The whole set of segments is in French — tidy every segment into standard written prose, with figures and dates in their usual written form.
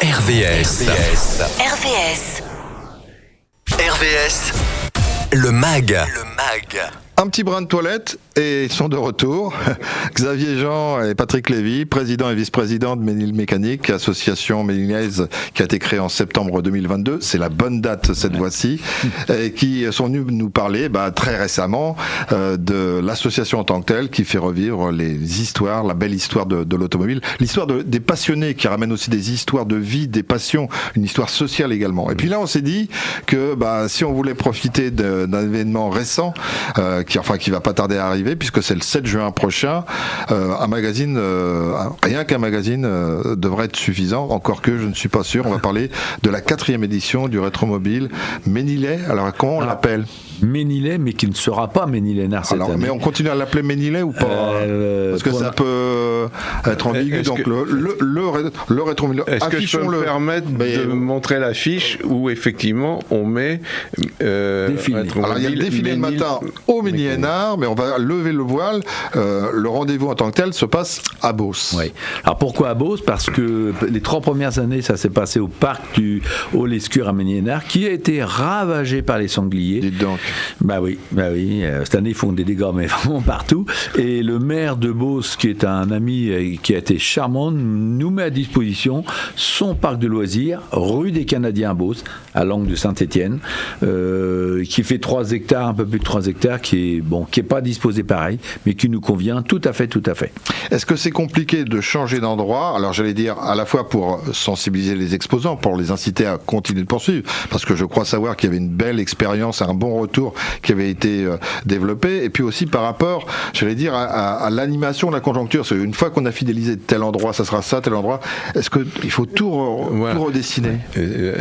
RVS. Le MAG. Un petit brin de toilette et ils sont de retour. Xavier Jean et Patrick Lévy, président et vice-président de Ménil Mécanique, association méniliaise qui a été créée en septembre 2022. C'est la bonne date cette fois-ci. Et qui sont venus nous parler très récemment de l'association en tant que telle qui fait revivre les histoires, la belle histoire de l'automobile, l'histoire des passionnés qui ramène aussi des histoires de vie, des passions, une histoire sociale également. Et puis là on s'est dit que si on voulait profiter d'un événement récent qui va pas tarder à arriver puisque c'est le 7 juin prochain, un magazine, rien qu'un magazine devrait être suffisant, encore que je ne suis pas sûr. On va parler de la 4e édition du Rétromobile Ménilais. Alors comment on l'appelle ? Ménilais, mais qui ne sera pas Ménilènard cette année. Mais on continue à l'appeler Ménilais ou pas parce que ça peut être ambigu. Donc le Rétromobile. Est-ce que je peux me permettre de montrer l'affiche où effectivement on met défilé. Alors il y a le défilé le matin au Ménilènard, mais on va lever le voile. Le rendez-vous en tant que tel se passe à Beauce. Oui. Alors pourquoi à Beauce ? Parce que les 3 premières années, ça s'est passé au parc du Haut-Lescure à Ménilènard, qui a été ravagé par les sangliers. Dites donc. Bah oui. Cette année, ils font des dégâts, mais vraiment partout. Et le maire de Beauce, qui est un ami qui a été charmant, nous met à disposition son parc de loisirs, rue des Canadiens à Beauce, à l'angle de Saint-Étienne, qui fait 3 hectares, un peu plus de 3 hectares, qui est pas disposé pareil, mais qui nous convient tout à fait. Est-ce que c'est compliqué de changer d'endroit ? Alors j'allais dire à la fois pour sensibiliser les exposants, pour les inciter à continuer de poursuivre, parce que je crois savoir qu'il y avait une belle expérience, un bon retour qui avait été développé, et puis aussi par rapport, j'allais dire, à l'animation, la conjoncture. C'est une fois qu'on a fidélisé tel endroit, ça sera ça, tel endroit. Est-ce qu'il faut tout redessiner ?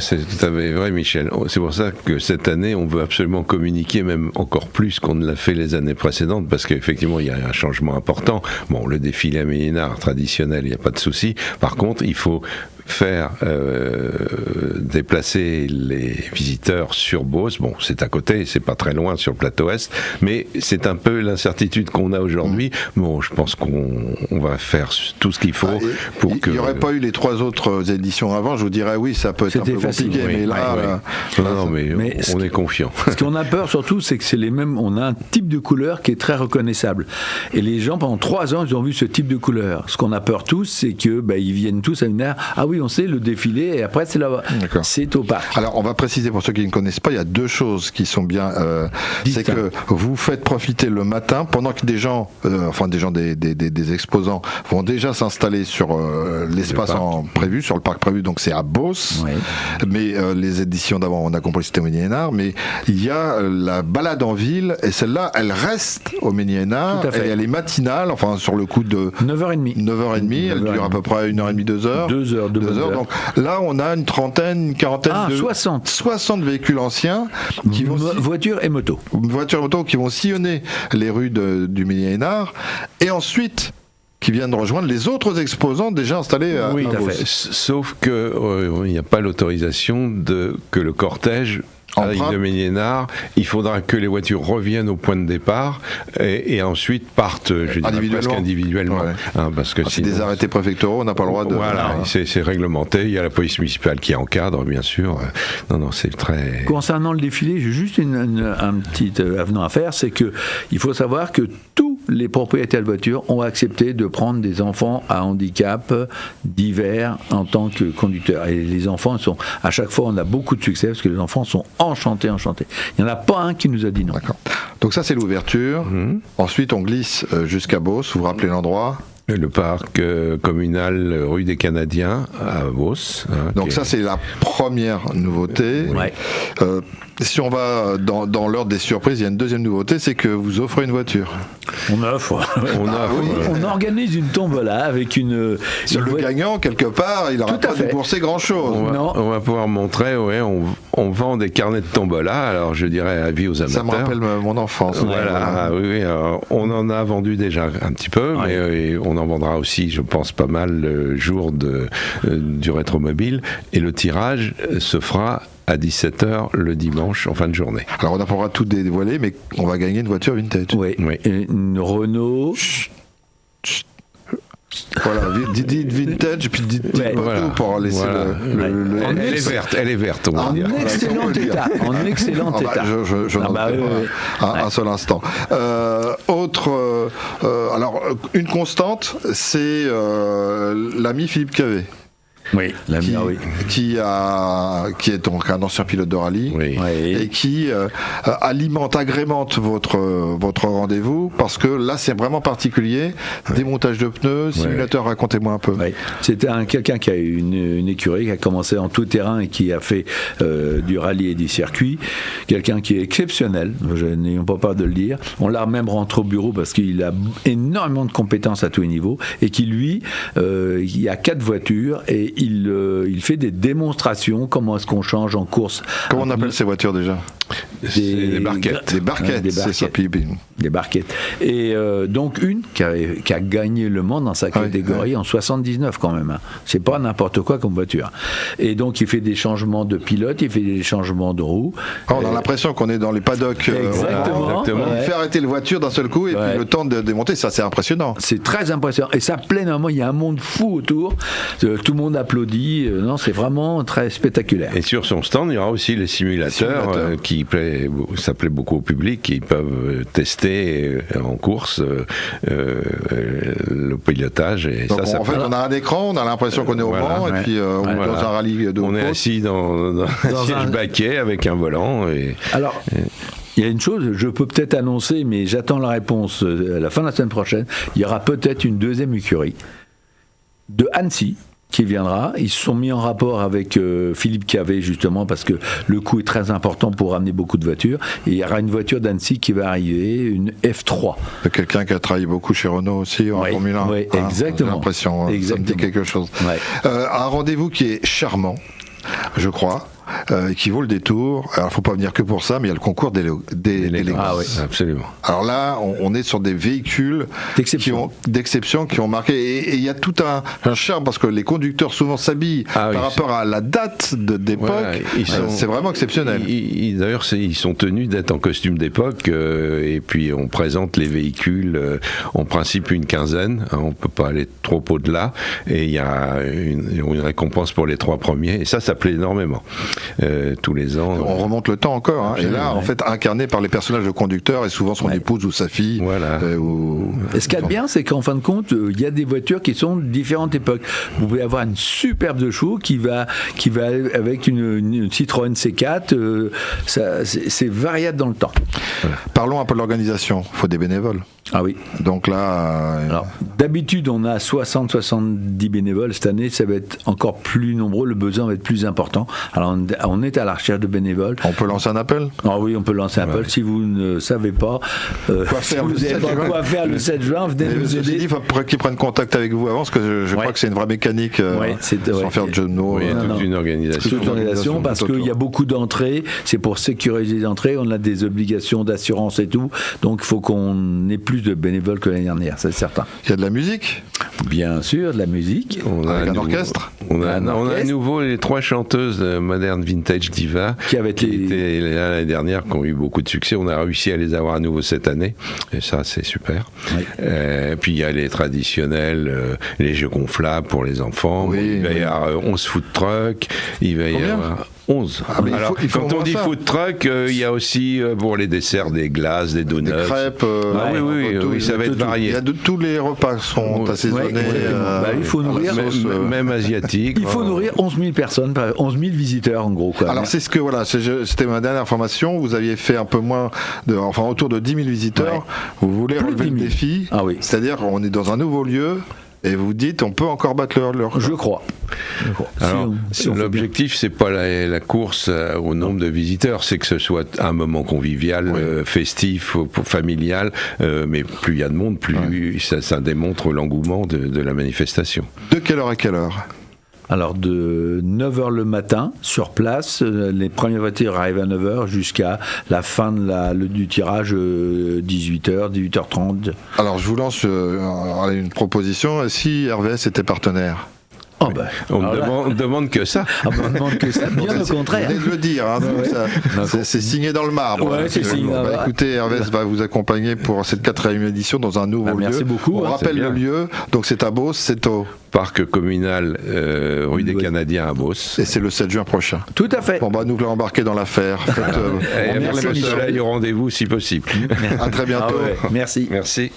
C'est tout à fait vrai, Michel. C'est pour ça que cette année, on veut absolument communiquer, même encore plus qu'on ne l'a fait les années précédentes, parce qu'effectivement, il y a un changement important. Bon, le défilé à Ménilèard traditionnel, il n'y a pas de souci. Par contre, il faut faire déplacer les visiteurs sur Beauce. Bon, c'est à côté, c'est pas très loin sur le plateau Est, mais c'est un peu l'incertitude qu'on a aujourd'hui. Bon, je pense qu'on va faire tout ce qu'il faut pour que... Il n'y aurait pas eu les 3 autres éditions avant, je vous dirais oui, ça peut être un peu compliqué, mais là... Mais on est confiant. Ce qu'on a peur surtout, c'est que c'est les mêmes... On a un type de couleur qui est très reconnaissable. Et les gens, pendant 3 ans, ils ont vu ce type de couleur. Ce qu'on a peur tous, c'est que ils viennent tous à une aire. Ah oui, on sait, le défilé, et après, c'est là-bas. C'est au parc. Alors, on va préciser pour ceux qui ne connaissent pas, il y a 2 choses qui sont bien... c'est que vous faites profiter le matin, pendant que des gens, des exposants vont déjà s'installer sur l'espace prévu, sur le parc prévu, donc c'est à Beauce. Oui. Mais les éditions d'avant, on a compris que c'était au Ménilèard, mais il y a la balade en ville, et celle-là, elle reste au Ménilèard, et elle est matinale, sur le coup de 9h30. 9h30, elle dure à peu près 1h30, 2 heures. 2 heures. Donc là, on a une quarantaine de... 60 véhicules anciens qui vont... Voitures et motos. Voitures et motos qui vont sillonner les rues du Ménilèard, et ensuite... qui viennent de rejoindre les autres exposants déjà installés à Beauce. Sauf qu'il n'y a pas l'autorisation que le cortège arrive de Ménilèard. Il faudra que les voitures reviennent au point de départ et ensuite partent, presque individuellement. Parce que c'est des arrêtés préfectoraux, on n'a pas le droit de... Voilà, c'est réglementé. Il y a la police municipale qui encadre, bien sûr. Non, c'est très... Concernant le défilé, j'ai juste un petit avenant à faire, c'est que il faut savoir que tous les propriétaires de voitures ont accepté de prendre des enfants à handicap divers en tant que conducteurs. Et les enfants sont... À chaque fois, on a beaucoup de succès parce que les enfants sont enchantés. Il n'y en a pas un qui nous a dit non. D'accord. Donc ça, c'est l'ouverture. Ensuite, on glisse jusqu'à Beauce. Vous vous rappelez l'endroit ? Le parc communal rue des Canadiens à Beauce. Donc ça, c'est la première nouveauté. Ouais. Si on va dans l'ordre des surprises, il y a une deuxième nouveauté, c'est que vous offrez une voiture. On offre. On organise une tombola avec une... Le gagnant, quelque part, il n'aura pas déboursé grand-chose. On va pouvoir montrer, on vend des carnets de tombola, alors je dirais avis aux amateurs. Ça me rappelle mon enfance. Voilà, alors, on en a vendu déjà un petit peu, mais on en vendra aussi, je pense, pas mal le jour du Rétromobile, et le tirage se fera à 17h le dimanche en fin de journée. Alors on n'a pas le droit de tout dévoiler, mais on va gagner une voiture vintage. Oui. Une Renault... Voilà, dites vintage, puis dites Ouais, pas voilà. tout pour laisser Voilà. le Elle est verte, on va En dire. excellent état. En excellent Ah bah, état. je Ah n'en bah, doute oui, pas oui. un seul instant. Alors, une constante, c'est l'ami Philippe Cavet. Oui, la Qui, mienne, oui. qui est donc un ancien pilote de rallye Oui. Oui. et qui agrémente votre rendez-vous, parce que là c'est vraiment particulier. Démontage de pneus, simulateur, racontez-moi un peu. Oui. C'était quelqu'un qui a eu une écurie, qui a commencé en tout terrain et qui a fait du rallye et du circuit. Quelqu'un qui est exceptionnel, n'ayons pas peur de le dire. On l'a même rentré au bureau parce qu'il a énormément de compétences à tous les niveaux et qui, lui, il y a 4 voitures et il fait des démonstrations, comment est-ce qu'on change en course. Comment on appelle ces voitures déjà? C'est des barquettes. Des barquettes, des c'est ça. barquettes. Des barquettes. Et donc une qui a gagné le monde dans sa catégorie en 79 quand même. Hein. C'est pas n'importe quoi comme voiture. Et donc il fait des changements de pilote, il fait des changements de roue. On a l'impression qu'on est dans les paddocks. Exactement. Il Ouais. fait arrêter la voiture d'un seul coup et puis le temps de démonter, ça c'est impressionnant. C'est très impressionnant. Et ça pleinement, il y a un monde fou autour. Tout le monde applaudit. Non, c'est vraiment très spectaculaire. Et sur son stand, il y aura aussi les simulateurs ça plaît beaucoup au public, qui peuvent tester en course le pilotage. Et Donc ça en fait, on a un écran, on a l'impression qu'on est au banc, et puis on est dans un rallye de on est haute assis dans un siège baquet avec un volant. Alors, il y a une chose, je peux peut-être annoncer, mais j'attends la réponse à la fin de la semaine prochaine. Il y aura peut-être une deuxième écurie de Annecy qui viendra. Ils se sont mis en rapport avec Philippe Cavet, justement, parce que le coût est très important pour ramener beaucoup de voitures. Et il y aura une voiture d'Annecy qui va arriver, une F3. Quelqu'un qui a travaillé beaucoup chez Renault aussi, en Formule 1. Oui, exactement. J'ai l'impression, ça me dit quelque chose. Ouais. Un rendez-vous qui est charmant, je crois, qui vaut le détour. Alors, il ne faut pas venir que pour ça, mais il y a le concours d'élégance. Ah oui. Absolument. Alors là, on est sur des véhicules d'exception qui ont marqué. Et il y a tout un charme, parce que les conducteurs souvent s'habillent par rapport à la date d'époque. C'est vraiment exceptionnel. D'ailleurs, ils sont tenus d'être en costume d'époque. Et puis, on présente les véhicules, en principe une quinzaine. On ne peut pas aller trop au-delà. Et il y a une récompense pour les 3 premiers. Et ça plaît énormément. Tous les ans. On remonte le temps encore. Hein. Et là, en fait, incarné par les personnages de conducteurs et souvent son épouse ou sa fille. Voilà. Et ce qu'il y a de bien, c'est qu'en fin de compte, il y a des voitures qui sont de différentes époques. Vous pouvez avoir une superbe de chevaux qui va avec une Citroën C4. C'est variable dans le temps. Voilà. Parlons un peu de l'organisation. Il faut des bénévoles. Ah oui. Donc là... Alors, d'habitude, on a 60-70 bénévoles. Cette année, ça va être encore plus nombreux. Le besoin va être plus important. Alors, on est à la recherche de bénévoles. On peut lancer un appel ? Ah oui, on peut lancer un appel. Si vous ne savez pas si vous n'avez pas quoi faire le 7 juin, venez nous aider. Il faut qu'ils prennent contact avec vous avant, parce que je crois que c'est une vraie mécanique, sans faire de jeu de mots. Il y a toute une organisation. Toute une organisation, parce qu'il y a beaucoup d'entrées. C'est pour sécuriser les entrées. On a des obligations d'assurance et tout. Donc, il faut qu'on ait plus de bénévoles que l'année dernière, c'est certain. Il y a de la musique ? Bien sûr, de la musique. Avec un orchestre ? On a à nouveau les 3 chanteuses modernes vintage diva qui étaient là l'année dernière, qui ont eu beaucoup de succès. On a réussi à les avoir à nouveau cette année, et ça c'est super. Oui. Puis il y a les traditionnels, les jeux gonflables pour les enfants. Il va y avoir 11 food trucks. Il va y avoir 11. Alors, quand on dit food truck, il y a aussi pour les desserts des glaces, des donuts. Des crêpes. Oui, ça va être varié. Il y a tous les repas sont assaisonnés. Il faut nourrir, même asiatique. Il faut nourrir 11 000 personnes, 11 000 visiteurs en gros. Quoi. Alors c'est c'était ma dernière information. Vous aviez fait un peu moins, autour de 10 000 visiteurs. Ouais. Vous voulez relever le défi. Ah oui. C'est-à-dire qu'on est dans un nouveau lieu. Et vous dites, on peut encore battre leur... Je crois. Alors, l'objectif, c'est pas la course au nombre de visiteurs, c'est que ce soit un moment convivial, festif, familial, mais plus il y a de monde, plus ça démontre l'engouement de la manifestation. De quelle heure à quelle heure ? Alors de 9h le matin, sur place, les premières voitures arrivent à 9h jusqu'à la fin du tirage, 18h, 18h30. Alors je vous lance une proposition, si RVS était partenaire ? Oh ben, On ne alors là- demande que ça. Ah ben, on ne demande que ça, bien au Vous contraire. venez de le dire, hein, donc c'est signé dans le marbre. Ouais, c'est signé. Bah, écoutez, Hervé va vous accompagner pour cette 4e édition dans un nouveau Bah, lieu. merci beaucoup, On hein, rappelle c'est le bien. lieu, donc c'est à Beauce, c'est au... Parc communal rue des Canadiens à Beauce. Et c'est le 7 juin prochain. Tout à fait. Bon, bah, nous l'avons embarqué dans l'affaire. Et On avec remercie le Michel. soleil au rendez-vous si possible. À très bientôt. Ah ouais, merci. Merci.